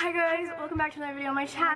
Hi guys, welcome back to another video on my channel.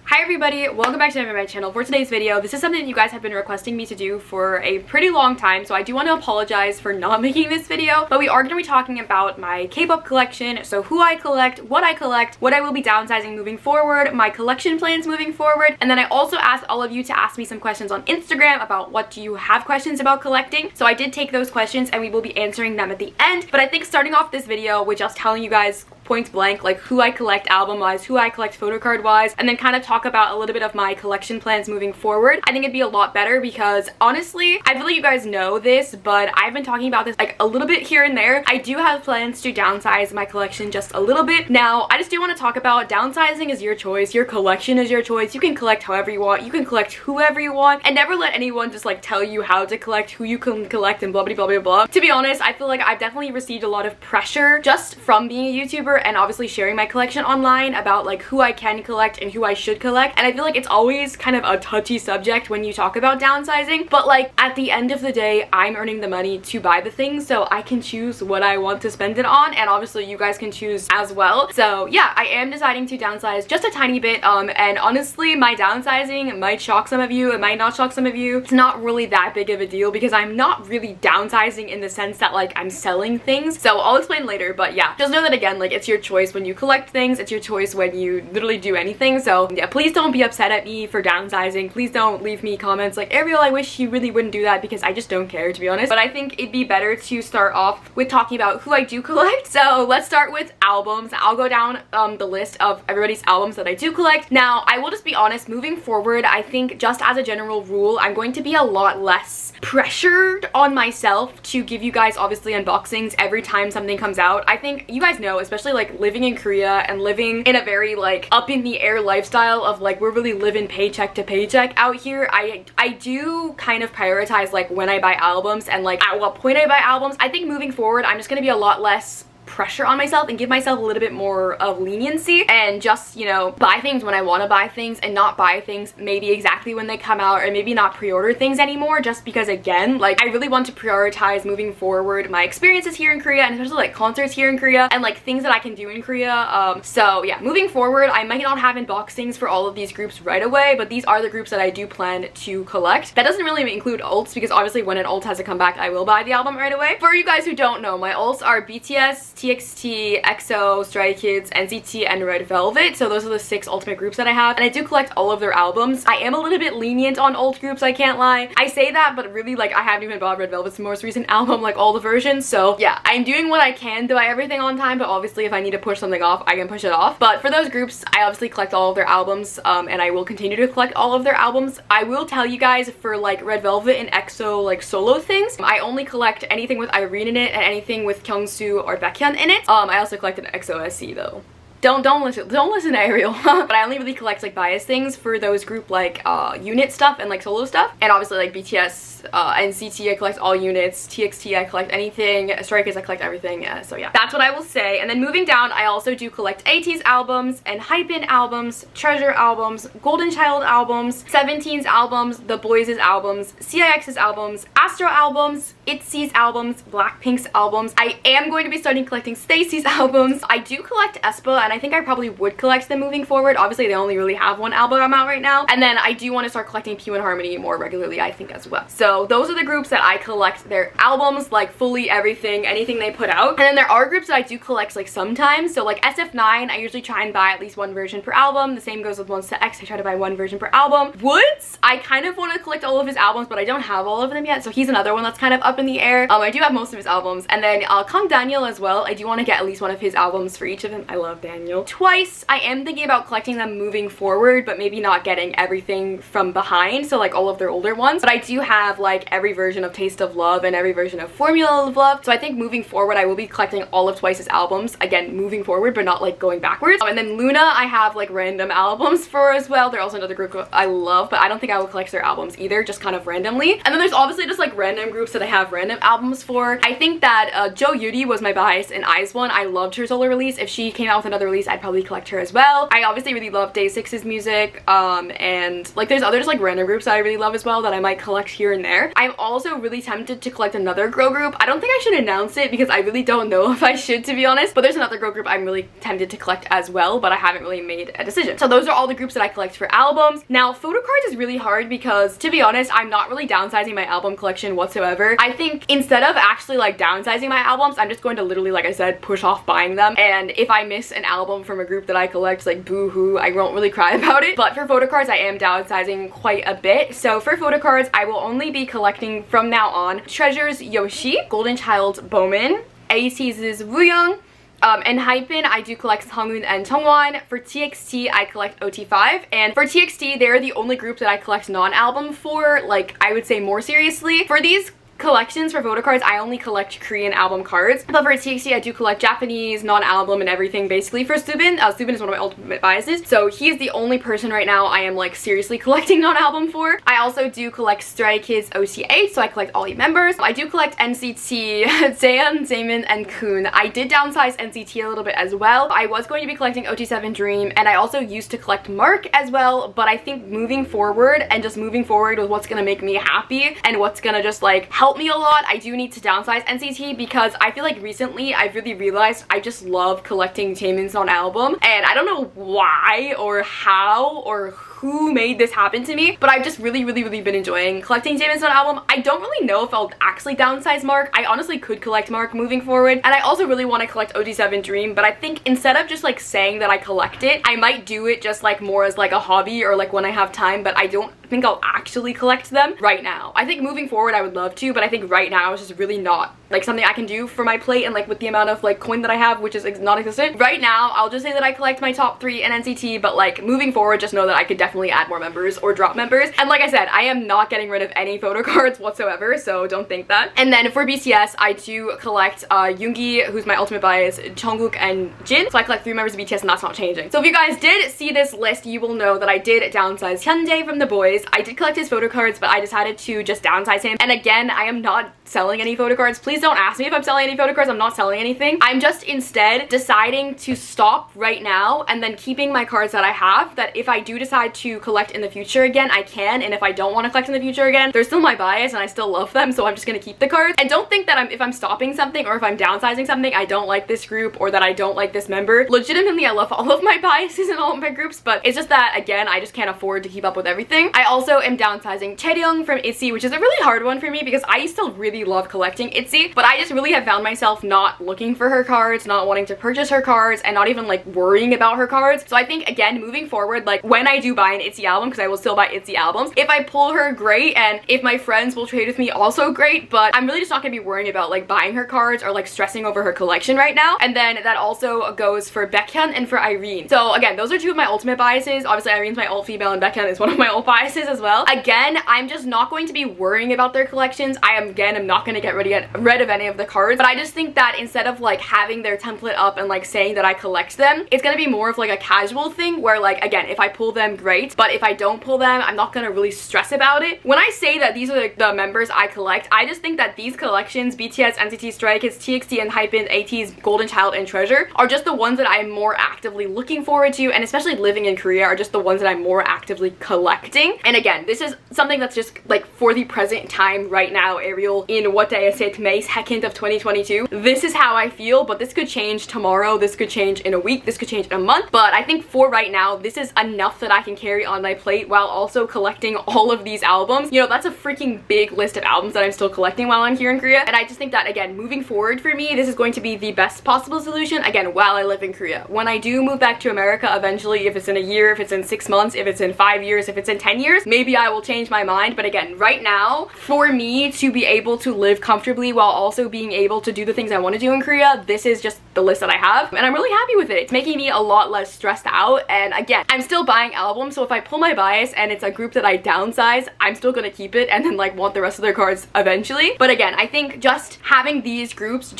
Hi everybody, welcome back to my channel. For today's video, this is something that you guys have been requesting me to do for a pretty long time, so I do want to apologize for not making this video, but we are going to be talking about my K-pop collection, so who I collect, what I will be downsizing moving forward, my collection plans moving forward, and then I also asked all of you to ask me some questions on Instagram about what do you have questions about collecting, so I did take those questions and we will be answering them at the end. But I think starting off this video with just telling you guys point blank like who I collect album wise, who I collect photocard wise, and then kind of talk about a little bit of my collection plans moving forward, I think it'd be a lot better because honestly, I feel like you guys know this, but I've been talking about this like a little bit here and there. I do have plans to downsize my collection just a little bit. Now, I just do want to talk about downsizing is your choice, your collection is your choice. You can collect however you want, you can collect whoever you want, and never let anyone just like tell you how to collect, who you can collect, and blah blah blah blah blah. To be honest, I feel like I've definitely received a lot of pressure just from being a YouTuber and obviously sharing my collection online about like who I can collect and who I should collect, and I feel like it's always kind of a touchy subject when you talk about downsizing, but like at the end of the day, I'm earning the money to buy the things, so I can choose what I want to spend it on, and obviously you guys can choose as well. So yeah, I am deciding to downsize just a tiny bit, and honestly my downsizing might shock some of you, it might not shock some of you. It's not really that big of a deal because I'm not really downsizing in the sense that like I'm selling things, so I'll explain later. But yeah, just know that again, like it's your choice when you collect things, it's your choice when you literally do anything. So yeah, please don't be upset at me for downsizing. Please don't leave me comments like, Ariel, I wish you really wouldn't do that, because I just don't care, to be honest. But I think it'd be better to start off with talking about who I do collect. So let's start with albums. I'll go down the list of everybody's albums that I do collect. Now, I will just be honest, moving forward, I think just as a general rule, I'm going to be a lot less pressured on myself to give you guys obviously unboxings every time something comes out. I think you guys know, especially like living in Korea and living in a very like up in the air lifestyle of like we're really living paycheck to paycheck out here, I do kind of prioritize like when I buy albums and like at what point I buy albums. I think moving forward I'm just gonna be a lot less pressure on myself and give myself a little bit more of leniency and just, you know, buy things when I want to buy things and not buy things maybe exactly when they come out, or maybe not pre-order things anymore, just because again, like I really want to prioritize moving forward my experiences here in Korea, and especially like concerts here in Korea and like things that I can do in Korea. So yeah, moving forward I might not have unboxings for all of these groups right away, but these are the groups that I do plan to collect. That doesn't really include alts, because obviously when an alt has to come back I will buy the album right away. For you guys who don't know, my alts are BTS, TXT, EXO, Stray Kids, NCT, and Red Velvet. So those are the 6 ultimate groups that I have, and I do collect all of their albums. I am a little bit lenient on alt groups, I can't lie. I say that, but really like I haven't even bought Red Velvet's most recent album, like all the versions. So yeah, I'm doing what I can to buy everything on time, but obviously if I need to push something off, I can push it off. But for those groups, I obviously collect all of their albums, and I will continue to collect all of their albums. I will tell you guys, for like Red Velvet and EXO like solo things, I only collect anything with Irene in it and anything with Kyungsu or Baekhyun in it. I also collected XOSC though. Don't listen to Ariel. But I only really collect like bias things for those group like unit stuff and like solo stuff. And obviously like BTS, NCT I collect all units, TXT I collect anything, Stray Kids I collect everything. So yeah, that's what I will say. And then moving down, I also do collect AT's albums and Hypin albums, Treasure albums, Golden Child albums, 17's albums, The Boys' albums, CIX's albums, Astro albums, ITZY's albums, Blackpink's albums. I am going to be starting collecting Stacey's albums. I do collect aespa, and I think I probably would collect them moving forward. Obviously they only really have one album out right now, and then I do want to start collecting P and Harmony more regularly, I think, as well. So those are the groups that I collect their albums, like fully everything, anything they put out. And then there are groups that I do collect like sometimes. So like SF9, I usually try and buy at least 1 version per album. The same goes with Monsta X, I try to buy 1 version per album. Woods, I kind of want to collect all of his albums, but I don't have all of them yet, so he's another one that's kind of up in the air. I do have most of his albums. And then Kang Daniel as well, I do want to get at least 1 of his albums for each of them. I love Daniel. Twice, I am thinking about collecting them moving forward, but maybe not getting everything from behind, so like all of their older ones. But I do have like every version of Taste of Love and every version of Formula of Love, so I think moving forward I will be collecting all of Twice's albums, again moving forward but not like going backwards. And then Luna I have like random albums for as well. They're also another group I love, but I don't think I will collect their albums either, just kind of randomly. And then there's obviously just like random groups that I have random albums for. I think that Jo Yuri was my bias in IZ*ONE. I loved her solo release. If she came out with another release, I'd probably collect her as well. I obviously really love Day 6's music, and like there's other just like random groups that I really love as well that I might collect here and there. I'm also really tempted to collect another girl group. I don't think I should announce it because I really don't know if I should, to be honest, but there's another girl group I'm really tempted to collect as well, but I haven't really made a decision. So those are all the groups that I collect for albums. Now, Photocards is really hard because, to be honest, I'm not really downsizing my album collection whatsoever. I think instead of actually like downsizing my albums, I'm just going to literally, like I said, push off buying them. And if I miss an album from a group that I collect, like boo-hoo, I won't really cry about it. But for Photocards, I am downsizing quite a bit. So for Photocards, I will only be collecting from now on Treasure's Yoshi, Golden Child's Bowman, ATEEZ's Wooyoung, and Hypen, I do collect Sunghoon and Jungwon. For TXT, I collect OT5. And for TXT, they're the only group that I collect non-album for, like, I would say more seriously. For these collections for Photocards, I only collect Korean album cards, but for TXT I do collect Japanese, non-album, and everything basically. For Subin, Subin is one of my ultimate biases, so he is the only person right now I am like seriously collecting non-album for. I also do collect Stray Kids OC8, so I collect all the members. I do collect NCT, Jaehyun, Jaemin, and Kun. I did downsize NCT a little bit as well. I was going to be collecting OT7 Dream, and I also used to collect Mark as well, but I think moving forward and just moving forward with what's gonna make me happy and what's gonna just like help me a lot, I do need to downsize NCT because I feel like recently I've really realized I just love collecting Jaemin's non-album, and I don't know why or how or who made this happen to me, but I've just really been enjoying collecting Jaemin's non-album. I don't really know if I'll actually downsize Mark. I honestly could collect Mark moving forward, and I also really want to collect OT7 Dream, but I think instead of just like saying that I collect it, I might do it just like more as like a hobby or like when I have time, but I don't think I'll actually collect them right now. I think moving forward I would love to, but I think right now it's just really not like something I can do for my plate and like with the amount of like coin that I have, which is non-existent. Right now I'll just say that I collect my top 3 in NCT, but like moving forward just know that I could definitely add more members or drop members. And like I said, I am not getting rid of any photo cards whatsoever, so don't think that. And then for BTS, I do collect Yoongi, who's my ultimate bias, Jungkook, and Jin. So I collect 3 members of BTS, and that's not changing. So if you guys did see this list, you will know that I did downsize Hyunjae from the boys. I did collect his photo cards, but I decided to just downsize him. And again, I am not selling any photo cards. Please don't ask me if I'm selling any photo cards. I'm not selling anything. I'm just instead deciding to stop right now and then keeping my cards that I have, that if I do decide to collect in the future again, I can, and if I don't want to collect in the future again, they're still my bias and I still love them, so I'm just gonna keep the cards. And don't think that if I'm stopping something or if I'm downsizing something, I don't like this group or that I don't like this member. Legitimately, I love all of my biases in all of my groups, but it's just that, again, I just can't afford to keep up with everything. I also am downsizing Chaeryung from ITZY, which is a really hard one for me because I still really love collecting ITZY, but I just really have found myself not looking for her cards, not wanting to purchase her cards, and not even like worrying about her cards. So I think, again, moving forward, like when I do buy an ITZY album, because I will still buy ITZY albums, if I pull her, great, and if my friends will trade with me, also great, but I'm really just not gonna be worrying about like buying her cards or like stressing over her collection right now. And then that also goes for Baekhyun and for Irene. So again, those are 2 of my ultimate biases. Obviously Irene's my alt female and Baekhyun is one of my alt biases as well. Again, I'm just not going to be worrying about their collections. I'm not going to get rid of any of the cards, but I just think that instead of like having their template up and like saying that I collect them, it's going to be more of like a casual thing where like, again, if I pull them, great, but if I don't pull them, I'm not going to really stress about it. When I say that these are like the members I collect, I just think that these collections, BTS, NCT, Stray Kids, TXT, and Hypen, ATEEZ, Golden Child, and Treasure, are just the ones that I'm more actively looking forward to, and especially living in Korea are just the ones that I'm more actively collecting. And again, this is something that's just like for the present time right now, Ariel, in what day is it, May 2nd of 2022. This is how I feel, but this could change tomorrow, this could change in a week, this could change in a month, but I think for right now, this is enough that I can carry on my plate while also collecting all of these albums. You know, that's a freaking big list of albums that I'm still collecting while I'm here in Korea, and I just think that, again, moving forward for me, this is going to be the best possible solution, again, while I live in Korea. When I do move back to America eventually, if it's in a year, if it's in 6 months, if it's in 5 years, if it's in 10 years, maybe I will change my mind, but again, right now, for me to be able to live comfortably while also being able to do the things I want to do in Korea, this is just the list that I have, and I'm really happy with it. It's making me a lot less stressed out, and again, I'm still buying albums, so if I pull my bias and it's a group that I downsize, I'm still gonna keep it and then like want the rest of their cards eventually. But again, I think just having these groups,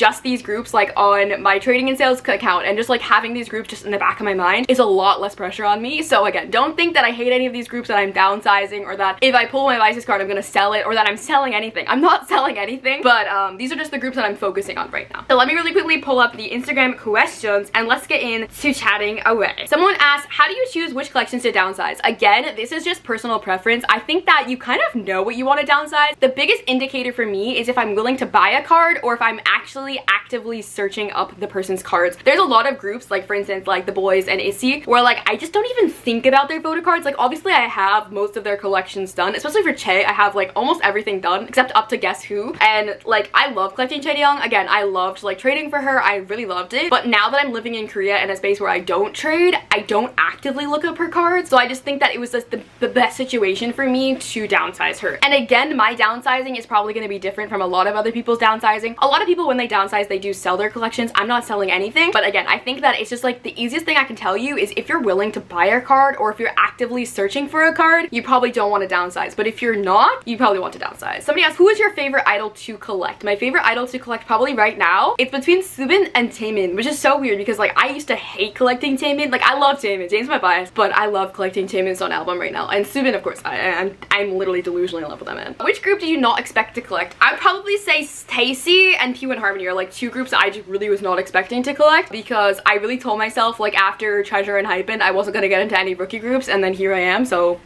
like on my trading and sales account, and just like having these groups just in the back of my mind is a lot less pressure on me. So again, don't think that I hate any of these groups, that I'm downsizing, or that if I pull my biases card I'm gonna sell it, or that I'm selling anything. I'm not selling selling anything, but these are just the groups that I'm focusing on right now. So let me really quickly pull up the Instagram questions and let's get into chatting away. Someone asked, how do you choose which collections to downsize? Again, this is just personal preference. I think that you kind of know what you want to downsize. The biggest indicator for me is if I'm willing to buy a card or if I'm actually actively searching up the person's cards. There's a lot of groups, like for instance, like the boys and Issy, where like I just don't even think about their photo cards. Like obviously I have most of their collections done, especially for Che. I have like almost everything done except up to Guess Who, and like I love collecting Chaeyoung. Again, I loved like trading for her. I really loved it, but now that I'm living in Korea in a space where I don't trade, I don't actively look up her cards, so I just think that it was just the best situation for me to downsize her. And again, my downsizing is probably going to be different from a lot of other people's downsizing. A lot of people, when they downsize, they do sell their collections. I'm not selling anything, but again, I think that it's just like the easiest thing I can tell you is if you're willing to buy a card or if you're actively searching for a card, you probably don't want to downsize. But if you're not, you probably want to downsize. Somebody asked, who is your favorite idol to collect? My favorite idol to collect probably right now, it's between Subin and Taemin, which is so weird because like I used to hate collecting Taemin. Like I love Taemin, James my bias, but I love collecting Taemin's own album right now. And Subin, of course, I'm literally delusionally in love with that man. Which group did you not expect to collect? I'd probably say Stacy and Pure and Harmony are like two groups that I just really was not expecting to collect, because I really told myself like after Treasure and Hypen I wasn't gonna get into any rookie groups, and then here I am. So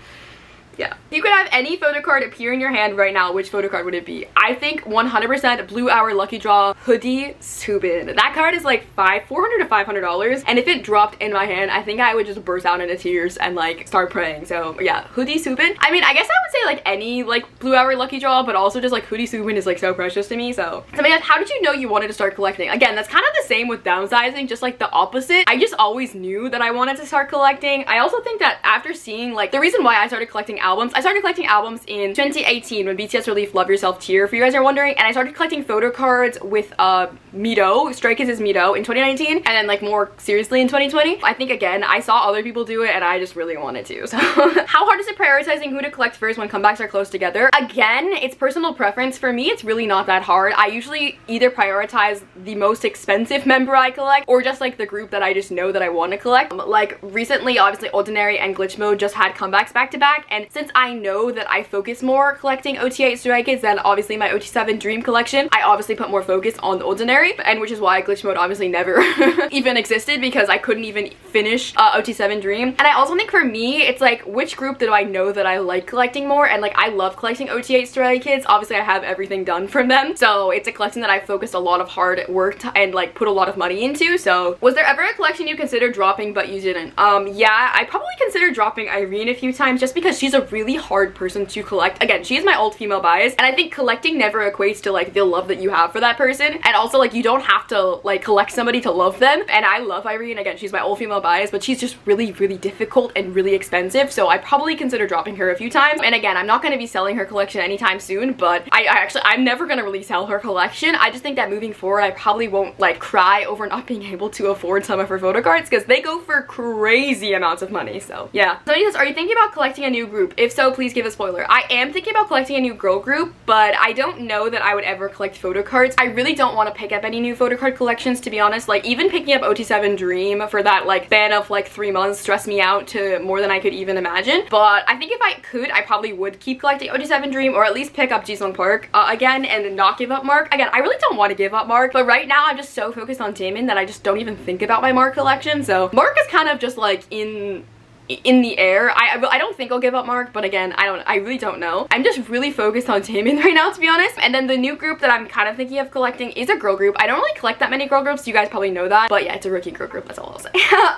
yeah. If you could have any photo card appear in your hand right now, which photo card would it be? I think 100% Blue Hour Lucky Draw Hoodie Subin. That card is like $400 to $500, and if it dropped in my hand, I think I would just burst out into tears and like start praying. So yeah, Hoodie Subin. I mean, I guess I would say like any like Blue Hour Lucky Draw, but also just like Hoodie Subin is like so precious to me. So somebody asked, how did you know you wanted to start collecting? Again, that's kind of the same with downsizing, just like the opposite. I just always knew that I wanted to start collecting. I also think that after seeing like the reason why I started collecting albums, I started collecting albums in 2018 when BTS released Love Yourself Tear, if you guys are wondering, and I started collecting photo cards with Mido, Stray Kids' Mido in 2019, and then like more seriously in 2020. I think again, I saw other people do it and I just really wanted to. So how hard is it prioritizing who to collect first when comebacks are close together? Again, it's personal preference. For me, it's really not that hard. I usually either prioritize the most expensive member I collect or just like the group that I just know that I want to collect. Like recently, obviously Ordinary and Glitch Mode just had comebacks back to back, and since I know that I focus more collecting OT8 Stray Kids than obviously my OT7 Dream collection, I obviously put more focus on the Ordinary, and which is why Glitch Mode obviously never even existed, because I couldn't even finish OT7 Dream. And I also think for me, it's like which group do I know that I like collecting more, and like I love collecting OT8 Stray Kids. Obviously I have everything done from them, so it's a collection that I focused a lot of hard work and like put a lot of money into. So was there ever a collection you considered dropping but you didn't? Yeah, I probably considered dropping Irene a few times just because she's a really hard person to collect. Again, she is my old female bias, and I think collecting never equates to like the love that you have for that person, and also like you don't have to like collect somebody to love them. And I love Irene, again, she's my old female bias, but she's just really difficult and really expensive, so I probably consider dropping her a few times. And again, I'm not going to be selling her collection anytime soon, but I'm never going to really sell her collection. I just think that moving forward I probably won't like cry over not being able to afford some of her photo cards, because they go for crazy amounts of money. So yeah. Somebody says, are you thinking about collecting a new group? If so, please give a spoiler. I am thinking about collecting a new girl group, but I don't know that I would ever collect photo cards. I really don't want to pick up any new photo card collections, to be honest. Like even picking up OT7 Dream for that like span of like 3 months stressed me out to more than I could even imagine. But I think if I could, I probably would keep collecting OT7 Dream, or at least pick up Jisung Park again and not give up Mark. Again, I really don't want to give up Mark, but right now I'm just so focused on Taemin that I just don't even think about my Mark collection. So Mark is kind of just like in the air. I don't think I'll give up Mark, but again, I really don't know. I'm just really focused on Taemin right now, to be honest. And then the new group that I'm kind of thinking of collecting is a girl group. I don't really collect that many girl groups, you guys probably know that, but yeah, it's a rookie girl group, that's all I'll say.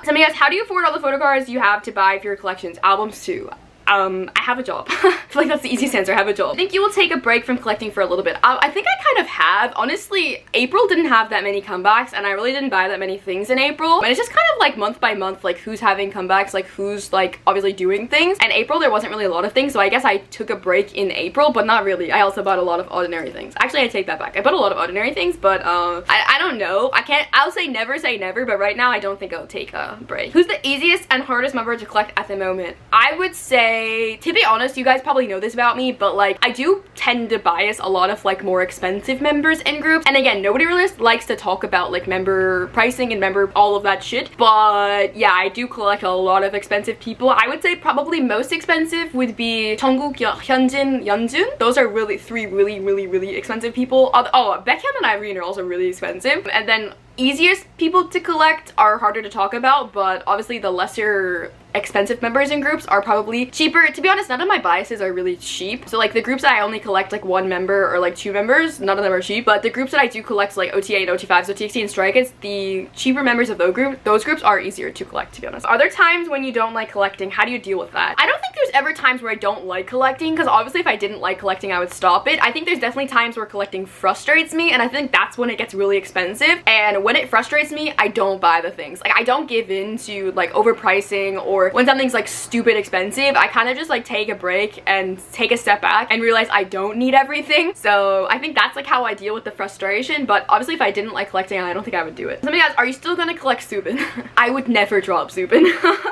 Somebody asked, how do you afford all the photo cards you have to buy for your collections? Albums too. I have a job. I feel like that's the easiest answer. I have a job. I think you will take a break from collecting for a little bit. I think I kind of have. Honestly, April didn't have that many comebacks, and I really didn't buy that many things in April. And it's just kind of like month by month, like who's having comebacks, like who's like obviously doing things. And April, there wasn't really a lot of things, so I guess I took a break in April, but not really. I also bought a lot of Ordinary things. Actually, I take that back. I bought a lot of Ordinary things, but I don't know. I'll say never, but right now I don't think I'll take a break. Who's the easiest and hardest member to collect at the moment? I would say say, to be honest, you guys probably know this about me, but like I do tend to bias a lot of like more expensive members in groups. And again, nobody really likes to talk about like member pricing and member all of that shit, but yeah, I do collect a lot of expensive people. I would say probably most expensive would be Jungkook, Hyunjin, Yeonjun. Those are really three really expensive people. Oh, Baekhyun and Irene are also really expensive. And then easiest people to collect are harder to talk about, but obviously the lesser expensive members in groups are probably cheaper. To be honest, none of my biases are really cheap. So like the groups that I only collect like one member or like two members, none of them are cheap. But the groups that I do collect like OTA and OT5, so TXT and Stray Kids, the cheaper members of those groups are easier to collect, to be honest. Are there times when you don't like collecting? How do you deal with that? I don't think there's ever times where I don't like collecting, because obviously if I didn't like collecting, I would stop it. I think there's definitely times where collecting frustrates me, and I think that's when it gets really expensive. And when it frustrates me, I don't buy the things. Like I don't give in to like overpricing, or when something's like stupid expensive, I kind of just like take a break and take a step back and realize I don't need everything. So I think that's like how I deal with the frustration. But obviously if I didn't like collecting, I don't think I would do it. Somebody asked, are you still gonna collect Subin? I would never drop Subin.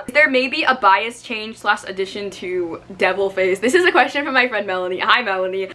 There may be a bias change / addition to Devil Face. This is a question from my friend Melanie. Hi Melanie.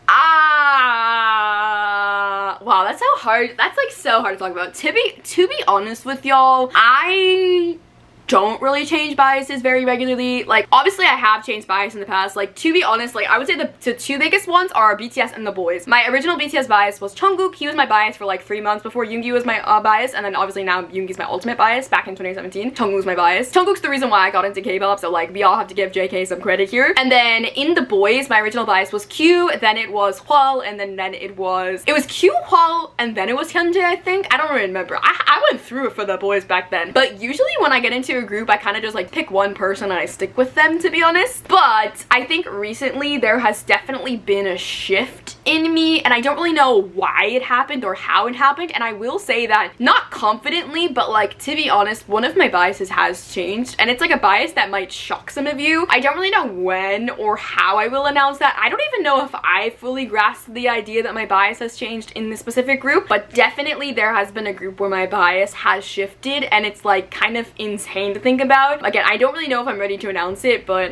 Wow, that's so hard. That's like so hard to talk about. To be honest with y'all, I don't really change biases very regularly. Like obviously I have changed bias in the past. Like to be honest, like I would say the two biggest ones are BTS and the boys. My original BTS bias was Jungkook. He was my bias for like 3 months before Yoongi was my bias, and then obviously now Yoongi's my ultimate bias. Back in 2017, Jungkook's my bias. Jungkook's the reason why I got into K-pop, so like we all have to give JK some credit here. And then in the boys, my original bias was Q, then it was Hwal, and then it was Q, Hwal, and then it was Hyunjae, I think. I don't really remember. I went through it for the boys back then. But usually when I get into a group, I kind of just like pick one person and I stick with them, to be honest. But I think recently there has definitely been a shift in me, and I don't really know why it happened or how it happened. And I will say that, not confidently, but like to be honest, one of my biases has changed, and it's like a bias that might shock some of you. I don't really know when or how I will announce that. I don't even know if I fully grasp the idea that my bias has changed in this specific group, but definitely there has been a group where my bias has shifted, and it's like kind of insane to think about. Again, I don't really know if I'm ready to announce it, but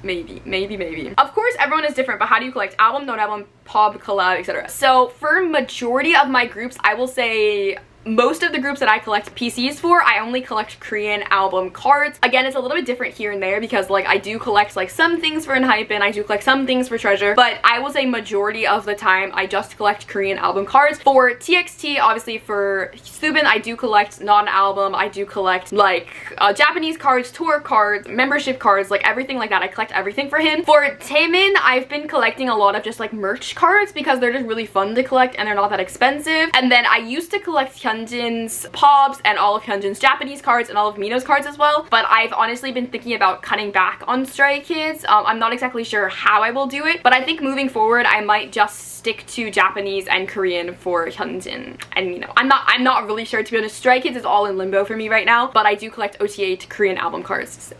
maybe. Of course, everyone is different, but how do you collect album, non-album, pop, collab, etc.? So for majority of my groups, I will say most of the groups that I collect PCs for, I only collect Korean album cards. Again, it's a little bit different here and there because like I do collect like some things for Unhypen, I do collect some things for Treasure, but I will say majority of the time I just collect Korean album cards. For TXT, obviously for Subin, I do collect non-album, I do collect like Japanese cards, tour cards, membership cards, like everything like that. I collect everything for him. For Taemin, I've been collecting a lot of just like merch cards because they're just really fun to collect and they're not that expensive. And then I used to collect Hyunjin's Pops and all of Hyunjin's Japanese cards and all of Mino's cards as well, but I've honestly been thinking about cutting back on Stray Kids. I'm not exactly sure how I will do it, but I think moving forward I might just stick to Japanese and Korean for Hyunjin and Mino. I'm not really sure, to be honest. Stray Kids is all in limbo for me right now, but I do collect OTA Korean album cards, so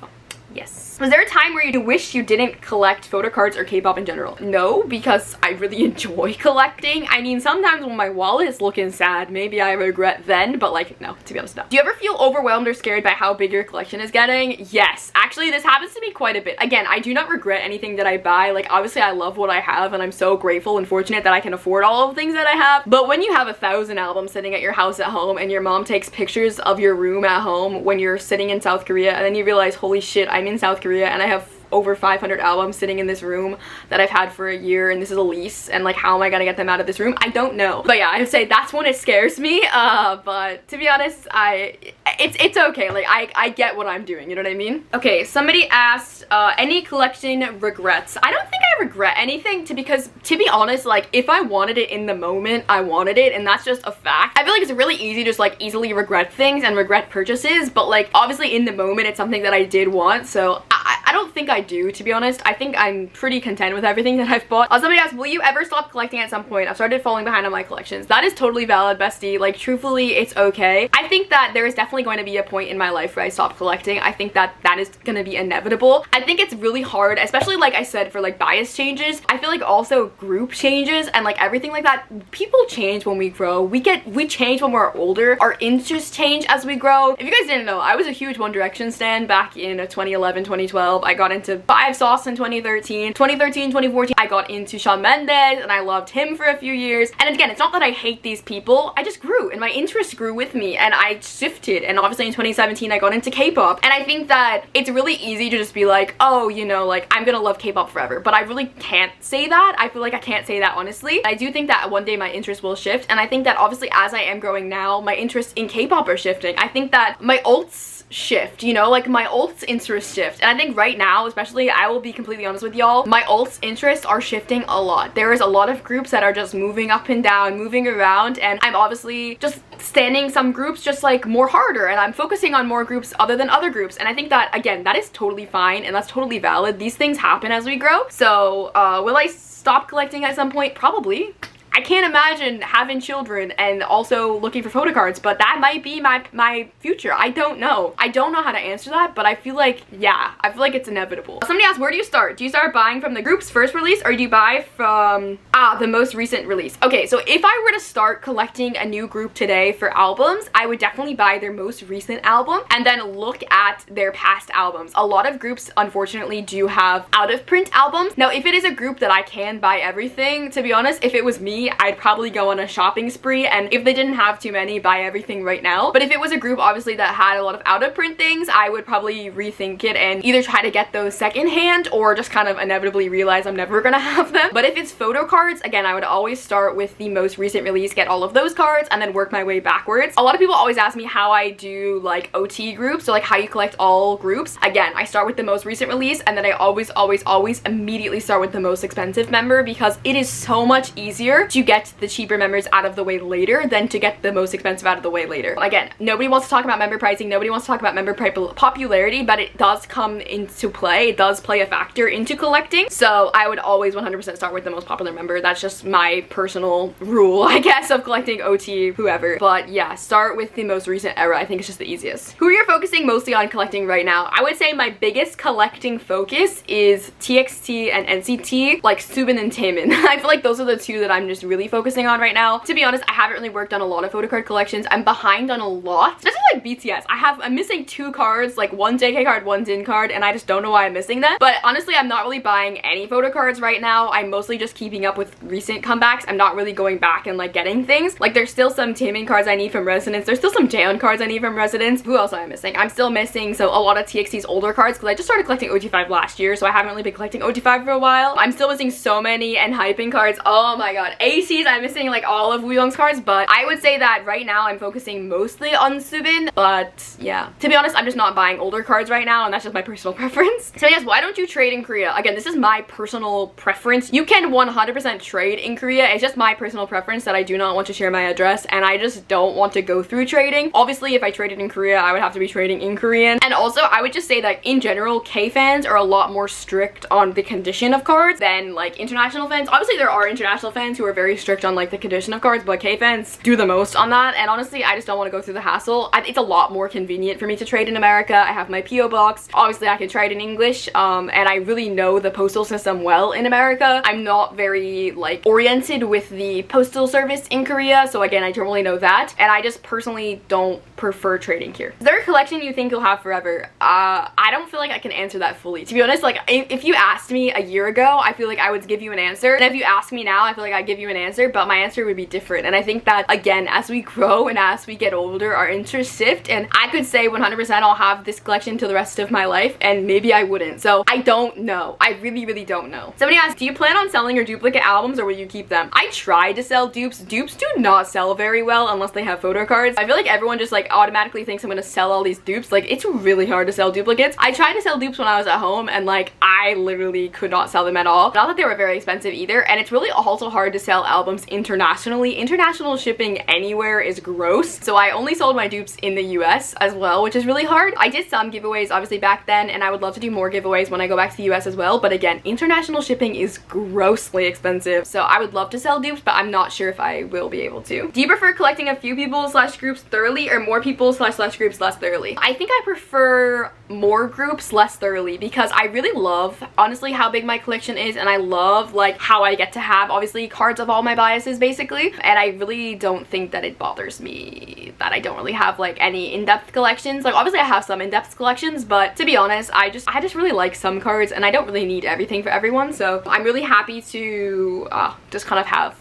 yes. Was there a time where you wish you didn't collect Photocards or K-pop in general? No, because I really enjoy collecting. I mean, sometimes when my wallet is looking sad, maybe I regret then, but like, no, to be honest, no. Do you ever feel overwhelmed or scared by how big your collection is getting? Yes, actually this happens to me quite a bit. Again, I do not regret anything that I buy. Like obviously I love what I have and I'm so grateful and fortunate that I can afford all of the things that I have. But when you have 1,000 albums sitting at your house at home and your mom takes pictures of your room at home when you're sitting in South Korea, and then you realize, holy shit, I'm in South Korea and I have over 500 albums sitting in this room that I've had for a year, and this is a lease, and like how am I gonna get them out of this room? I don't know. But yeah, I would say that's when it scares me, but to be honest, it's okay. Like I get what I'm doing, you know what I mean? Okay, somebody asked any collection regrets. I don't think I regret anything, because to be honest, like if I wanted it in the moment, I wanted it, and that's just a fact. I feel like it's really easy to just like easily regret things and regret purchases, but like obviously in the moment it's something that I did want, so I don't think I do, to be honest. I think I'm pretty content with everything that I've bought. Somebody asked, will you ever stop collecting at some point? I've started falling behind on my collections. That is totally valid, bestie. Like truthfully, it's okay. I think that there is definitely going to be a point in my life where I stop collecting. I think that that is going to be inevitable. I think it's really hard, especially like I said, for like bias changes. I feel like also group changes and like everything like that. People change when we grow. We change when we're older. Our interests change as we grow. If you guys didn't know, I was a huge One Direction stan back in 2011, 2012. 2012, I got into Five Sauce in 2013. 2013, 2014, I got into Shawn Mendes, and I loved him for a few years. And again, it's not that I hate these people, I just grew, and my interest grew with me, and I shifted. And obviously in 2017, I got into K-pop. And I think that it's really easy to just be like, oh, you know, like, I'm gonna love K-pop forever. But I really can't say that. I feel like I can't say that honestly. I do think that one day my interest will shift, and I think that obviously as I am growing now, my interests in K-pop are shifting. I think that my alts shift, you know, like my alts interest shift. And I think right now, especially, I will be completely honest with y'all, my alts interests are shifting a lot. There is a lot of groups that are just moving up and down, moving around, and I'm obviously just standing some groups just like more harder, and I'm focusing on more groups other than other groups. And I think that, again, that is totally fine and that's totally valid. These things happen as we grow. So will I stop collecting at some point? Probably. I can't imagine having children and also looking for photocards, but that might be my future. I don't know. I don't know how to answer that, but I feel like, yeah, I feel like it's inevitable. Somebody asked, where do you start? Do you start buying from the group's first release, or do you buy from the most recent release? Okay, so if I were to start collecting a new group today for albums, I would definitely buy their most recent album and then look at their past albums. A lot of groups, unfortunately, do have out-of-print albums. Now, if it is a group that I can buy everything, to be honest, if it was me, I'd probably go on a shopping spree, and if they didn't have too many, buy everything right now. But if it was a group obviously that had a lot of out-of-print things, I would probably rethink it and either try to get those secondhand or just kind of inevitably realize I'm never gonna have them. But if it's photo cards, again, I would always start with the most recent release, get all of those cards, and then work my way backwards. A lot of people always ask me how I do like OT groups, so like how you collect all groups. Again, I start with the most recent release, and then I always immediately start with the most expensive member, because it is so much easier to get the cheaper members out of the way later than to get the most expensive out of the way later. Again, nobody wants to talk about member pricing, nobody wants to talk about member popularity, but it does come into play. It does play a factor into collecting. So I would always 100% start with the most popular member. That's just my personal rule, I guess, of collecting OT, whoever. But yeah, start with the most recent era. I think it's just the easiest. Who you're focusing mostly on collecting right now? I would say my biggest collecting focus is TXT and NCT, like Subin and Taemin. I feel like those are the two that I'm just really focusing on right now. To be honest, I haven't really worked on a lot of photocard collections. I'm behind on a lot, especially like BTS. I'm missing 2 cards, like 1 JK card, 1 Jin card, and I just don't know why I'm missing them. But honestly, I'm not really buying any photocards right now. I'm mostly just keeping up with recent comebacks. I'm not really going back and like getting things. Like there's still some Taemin cards I need from Residence. There's still some Jaeon cards I need from Residence. Who else am I missing? I'm still missing a lot of TXT's older cards, because I just started collecting OG5 last year, so I haven't really been collecting OG5 for a while. I'm still missing so many and hyping cards. Oh my god. ACs, I'm missing like all of Wooyoung's cards, but I would say that right now I'm focusing mostly on Subin. But yeah, to be honest, I'm just not buying older cards right now, and that's just my personal preference. So yes, why don't you trade in Korea? Again, this is my personal preference. You can 100% trade in Korea. It's just my personal preference that I do not want to share my address, and I just don't want to go through trading. Obviously, if I traded in Korea, I would have to be trading in Korean. And also, I would just say that in general, K fans are a lot more strict on the condition of cards than like international fans. Obviously, there are international fans who are very strict on like the condition of cards, but K fans do the most on that. And honestly, I just don't want to go through the hassle. It's a lot more convenient for me to trade in America. I have my PO box. Obviously, I can trade in English, and I really know the postal system well in America. I'm not very like oriented with the postal service in Korea, so again, I don't really know that, and I just personally don't prefer trading here. Is there a collection you think you'll have forever? I don't feel like I can answer that fully. To be honest, like if you asked me a year ago, I feel like I would give you an answer, and if you ask me now, I feel like I'd give you an answer, but my answer would be different. And I think that, again, as we grow and as we get older, our interests shift, and I could say 100% I'll have this collection till the rest of my life, and maybe I wouldn't. So I don't know. I really don't know. Somebody asked, do you plan on selling your duplicate albums, or will you keep them? I tried to sell dupes. Dupes do not sell very well unless they have photo cards. I feel like everyone just like automatically thinks I'm gonna sell all these dupes. Like, it's really hard to sell duplicates. I tried to sell dupes when I was at home, and like I literally could not sell them at all. Not that they were very expensive either, and it's really also hard to sell albums internationally. International shipping anywhere is gross, so I only sold my dupes in the US as well, which is really hard. I did some giveaways obviously back then, and I would love to do more giveaways when I go back to the US as well, but again, international shipping is grossly expensive, so I would love to sell dupes, but I'm not sure if I will be able to. Do you prefer collecting a few people / groups thoroughly, or more more people slash groups less thoroughly. I think I prefer more groups less thoroughly because I really love honestly how big my collection is, and I love like how I get to have obviously cards of all my biases basically, and I really don't think that it bothers me that I don't really have like any in-depth collections. Like obviously I have some in-depth collections, but to be honest I just really like some cards and I don't really need everything for everyone, so I'm really happy to just kind of have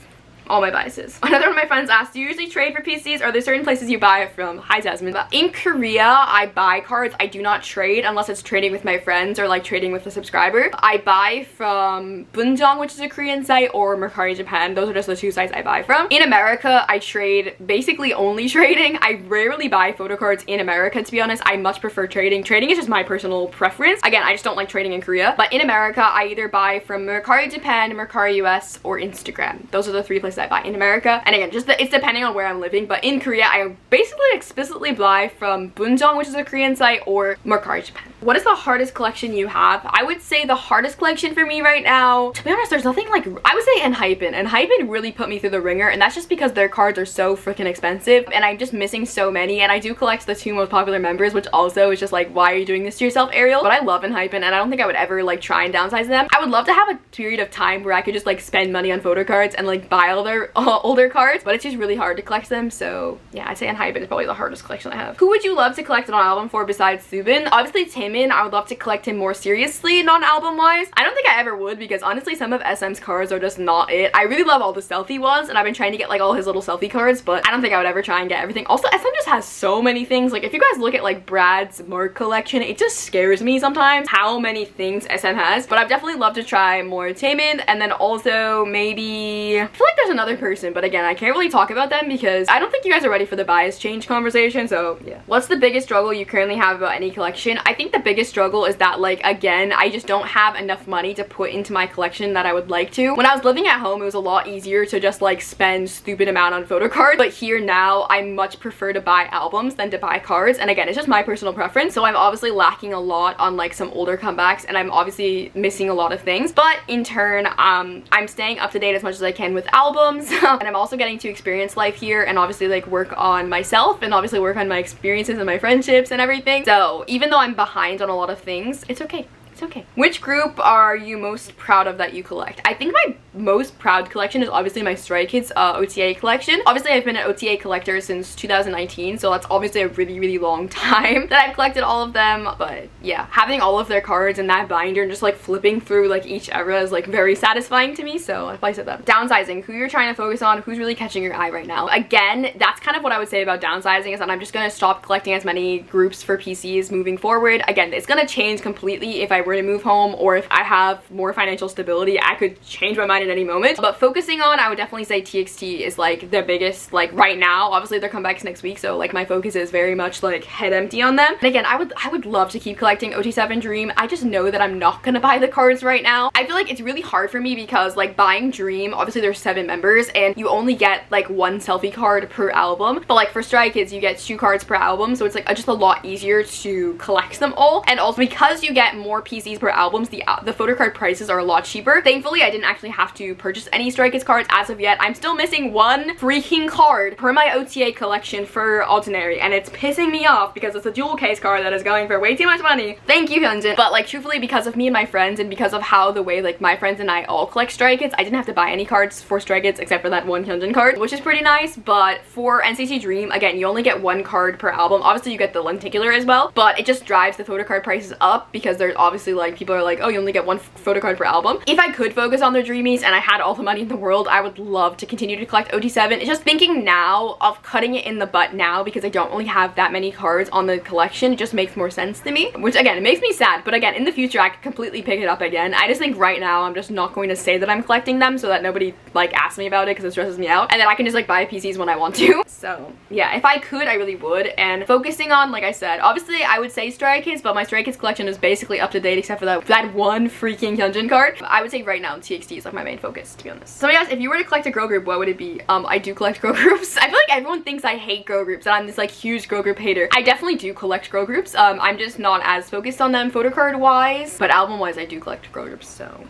all my biases. Another one of my friends asked, do you usually trade for PCs? Are there certain places you buy it from? Hi Jasmine. In Korea, I buy cards. I do not trade unless it's trading with my friends or like trading with a subscriber. I buy from Bunjong, which is a Korean site, or Mercari Japan. Those are just the two sites I buy from. In America, I trade basically only trading. I rarely buy Photocards in America, to be honest. I much prefer trading. Trading is just my personal preference. Again, I just don't like trading in Korea. But in America, I either buy from Mercari Japan, Mercari US, or Instagram. Those are the three places I buy in America. And again, it's depending on where I'm living, but in Korea I basically explicitly buy from Bunjong, which is a Korean site, or Mercari Japan. What is the hardest collection you have? I would say the hardest collection for me right now, to be honest, there's nothing like, I would say Untitled. Untitled really put me through the ringer, and that's just because their cards are so freaking expensive and I'm just missing so many. And I do collect the 2 most popular members, which also is just like, why are you doing this to yourself, Ariel? But I love Untitled, and I don't think I would ever like try and downsize them. I would love to have a period of time where I could just like spend money on Photocards and like buy all their older cards, but it's just really hard to collect them. So yeah, I'd say Untitled is probably the hardest collection I have. Who would you love to collect an album for besides Subin? Obviously Taemin. I would love to collect him more seriously, non-album wise. I don't think I ever would, because honestly some of SM's cards are just not it. I really love all the selfie ones, and I've been trying to get like all his little selfie cards, but I don't think I would ever try and get everything. Also, SM just has so many things. Like if you guys look at like Brad's Merc collection, it just scares me sometimes how many things SM has. But I've definitely loved to try more Taemin, and then also maybe, I feel like there's another person, but again I can't really talk about them because I don't think you guys are ready for the bias change conversation. So yeah. What's the biggest struggle you currently have about any collection? I think the biggest struggle is that like, again, I just don't have enough money to put into my collection that I would like to. When I was living at home, it was a lot easier to just like spend stupid amount on Photocards, but here now I much prefer to buy albums than to buy cards. And again, it's just my personal preference, so I'm obviously lacking a lot on like some older comebacks, and I'm obviously missing a lot of things. But in turn, I'm staying up to date as much as I can with albums and I'm also getting to experience life here and obviously like work on myself and obviously work on my experiences and my friendships and everything. So even though I'm behind on a lot of things, it's okay. It's okay. Which group are you most proud of that you collect? I think my most proud collection is obviously my Stray Kids OTA collection. Obviously I've been an OTA collector since 2019, so that's obviously a really long time that I've collected all of them. But yeah, having all of their cards in that binder and just like flipping through like each era is like very satisfying to me, so I've probably said that. Downsizing, who you're trying to focus on, who's really catching your eye right now? Again, that's kind of what I would say about downsizing, is that I'm just gonna stop collecting as many groups for PCs moving forward. Again, it's gonna change completely if I were to move home, or if I have more financial stability, I could change my mind at any moment. But focusing on, I would definitely say TXT is like the biggest, like right now. Obviously their comebacks next week, so like my focus is very much like head empty on them. And again, I would love to keep collecting OT7 Dream. I just know that I'm not gonna buy the cards right now. I feel like it's really hard for me because like buying Dream, obviously there's 7 members and you only get like 1 selfie card per album, but like for Stray Kids you get 2 cards per album, so it's like just a lot easier to collect them all. And also because you get more PCs per albums, the photocard prices are a lot cheaper. Thankfully I didn't actually have to purchase any Stray Kids cards as of yet. I'm still missing 1 freaking card per my OTA collection for Alternary, and it's pissing me off because it's a dual case card that is going for way too much money. Thank you, Hyunjin. But like truthfully, because of me and my friends, and because of how the way like my friends and I all collect Stray Kids, I didn't have to buy any cards for Stray Kids except for that 1 Hyunjin card, which is pretty nice. But for NCT Dream, again, you only get 1 card per album. Obviously you get the lenticular as well, but it just drives the photocard prices up because there's obviously like people are like, oh, you only get 1 photocard per album. If I could focus on the Dreamies and I had all the money in the world, I would love to continue to collect OT7. It's just thinking now of cutting it in the butt now because I don't really have that many cards on the collection. It just makes more sense to me, which again, it makes me sad, but again, in the future I could completely pick it up again. I just think right now I'm just not going to say that I'm collecting them so that nobody like asks me about it because it stresses me out, and then I can just like buy PCs when I want to. So yeah, if I could, I really would. And focusing on, like I said, obviously I would say Stray Kids, but my Stray Kids collection is basically up to date except for that 1 freaking Hyunjin card. I would say right now TXT is like my main focus, to be honest. So guys, if you were to collect a girl group, what would it be? I do collect girl groups. I feel like everyone thinks I hate girl groups and I'm this like huge girl group hater. I definitely do collect girl groups. I'm just not as focused on them photocard wise, but album wise I do collect girl groups. So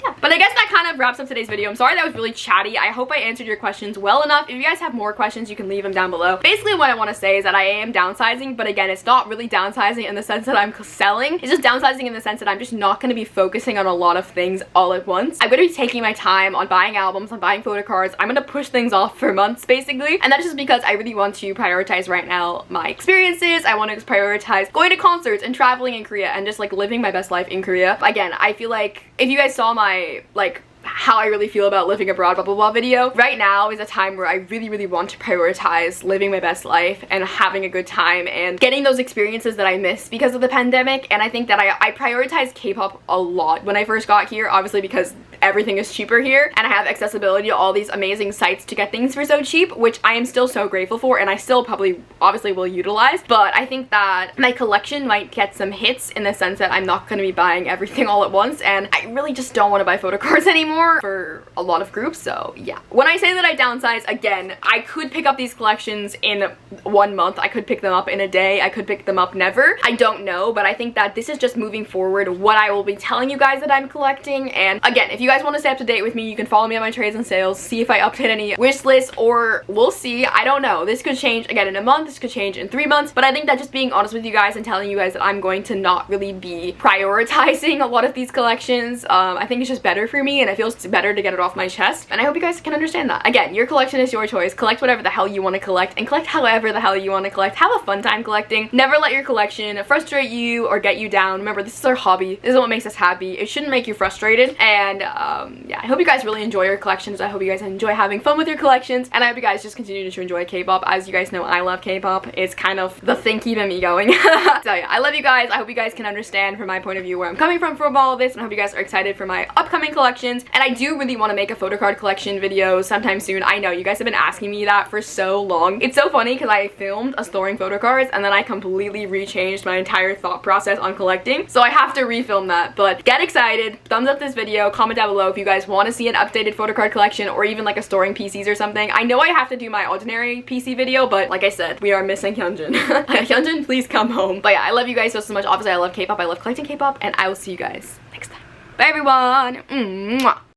yeah. But I guess that kind of wraps up today's video. I'm sorry that was really chatty. I hope I answered your questions well enough. If you guys have more questions, you can leave them down below. Basically what I want to say is that I am downsizing, but again, it's not really downsizing in the sense that I'm selling. It's just downsizing in the sense that I'm just not going to be focusing on a lot of things all at once. I'm going to be taking my time on buying albums, on buying photocards. I'm going to push things off for months basically, and that's just because I really want to prioritize right now my experiences. I want to prioritize going to concerts and traveling in Korea and just like living my best life in Korea. Again, I feel like if you guys saw my like how I really feel about living abroad blah blah blah video, right now is a time where I really want to prioritize living my best life and having a good time and getting those experiences that I missed because of the pandemic. And I think that I prioritize K-pop a lot when I first got here, obviously because everything is cheaper here and I have accessibility to all these amazing sites to get things for so cheap, which I am still so grateful for and I still probably obviously will utilize. But I think that my collection might get some hits in the sense that I'm not going to be buying everything all at once, and I really just don't want to buy photocards anymore for a lot of groups. So yeah, when I say that I downsize, again, I could pick up these collections in 1 month, I could pick them up in a day, I could pick them up never, I don't know. But I think that this is just moving forward what I will be telling you guys that I'm collecting. And again, if you guys want to stay up to date with me, you can follow me on my trades and sales, see if I update any wish lists, or we'll see. I don't know, this could change again in a month, this could change in 3 months. But I think that just being honest with you guys and telling you guys that I'm going to not really be prioritizing a lot of these collections, I think it's just better for me and it feels better to get it off my chest. And I hope you guys can understand that. Again, your collection is your choice. Collect whatever the hell you want to collect and collect however the hell you want to collect. Have a fun time collecting. Never let your collection frustrate you or get you down. Remember, this is our hobby. This is what makes us happy. It shouldn't make you frustrated. And yeah, I hope you guys really enjoy your collections. I hope you guys enjoy having fun with your collections, and I hope you guys just continue to enjoy K-pop. As you guys know, I love K-pop. It's kind of the thing keeping me going. So yeah, I love you guys. I hope you guys can understand from my point of view where I'm coming from all of this, and I hope you guys are excited for my upcoming collections. And I do really want to make a photocard collection video sometime soon. I know you guys have been asking me that for so long. It's so funny because I filmed a storing photocards and then I completely rechanged my entire thought process on collecting, so I have to refilm that. But get excited, thumbs up this video, comment down below if you guys want to see an updated photocard collection or even like a storing PCs or something. I know I have to do my ordinary PC video, but like I said, we are missing Hyunjin. Hyunjin, please come home. But yeah, I love you guys so much. Obviously I love K-pop, I love collecting K-pop, and I will see you guys next time. Bye everyone. Mwah.